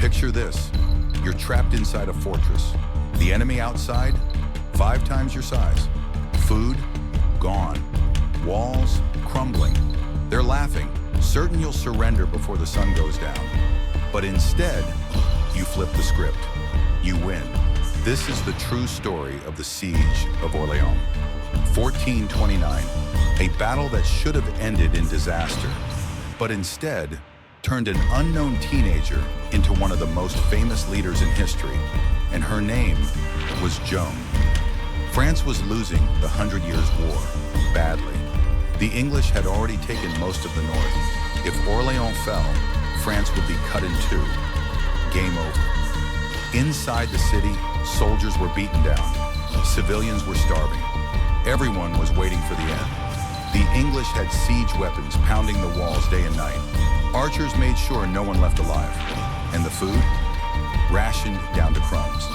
Picture this. You're trapped inside a fortress. The enemy outside, 5 times your size. Food, gone. Walls, crumbling. They're laughing, certain you'll surrender before the sun goes down. But instead, you flip the script. You win. This is the true story of the Siege of Orleans. 1429, a battle that should have ended in disaster, but instead turned an unknown teenager into one of the most famous leaders in history, and her name was Joan. France was losing the 100 Years' War badly. The English had already taken most of the north. If Orleans fell, France would be cut in two. Game over. Inside the city, soldiers were beaten down. Civilians were starving. Everyone was waiting for the end. The English had siege weapons pounding the walls day and night. Archers made sure no one left alive. And the food? Rationed down to crumbs.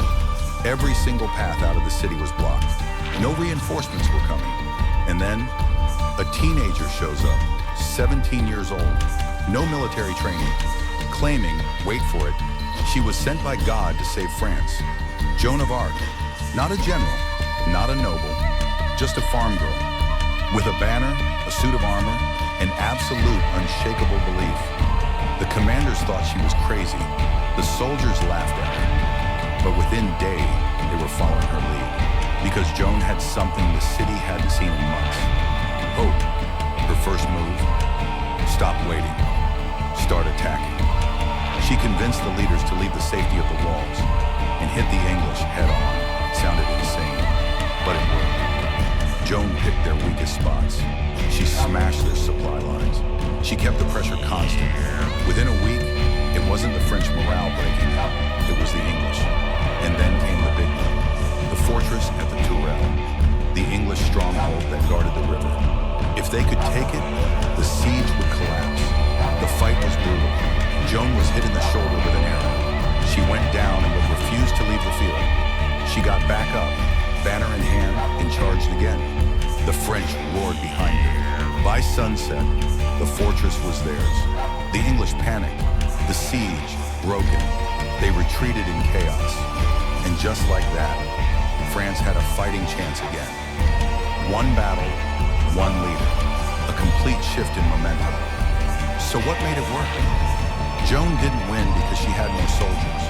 Every single path out of the city was blocked. No reinforcements were coming. And then, a teenager shows up, 17 years old, no military training, claiming, wait for it, she was sent by God to save France. Joan of Arc, not a general, not a noble, just a farm girl. With a banner, a suit of armor, and absolute unshakable belief. The commanders thought she was crazy. The soldiers laughed at her. But within days, they were following her lead. Because Joan had something the city hadn't seen in months. Hope. Her first move. Stop waiting. Start attacking. She convinced the leaders to leave the safety of the walls and hit the English head on. It sounded insane, but it worked. Joan picked their weakest spots. She smashed their supply lines. She kept the pressure constant. Within a week, it wasn't the French morale breaking out, it was the English. And then came the big one. The fortress at the Tourelle, the English stronghold that guarded the river. If they could take it, the siege would collapse. The fight was brutal. Joan was hit in the shoulder with an arrow. She went down and would refuse to leave the field. She got back up, banner in hand, and charged again. The French roared behind her. By sunset, the fortress was theirs. The English panicked. The siege broken. They retreated in chaos. And just like that, France had a fighting chance again. One battle, one leader. A complete shift in momentum. So what made it work? Joan didn't win because she had no soldiers.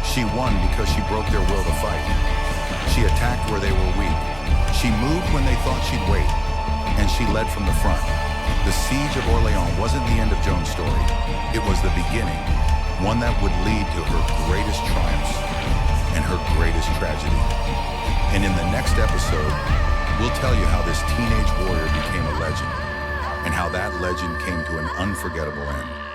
She won because she broke their will to fight. She attacked where they were weak. She moved when they thought she'd wait. And she led from the front. The Siege of Orleans wasn't the end of Joan's story. It was the beginning, one that would lead to her greatest triumphs and her greatest tragedy. And in the next episode, we'll tell you how this teenage warrior became a legend and how that legend came to an unforgettable end.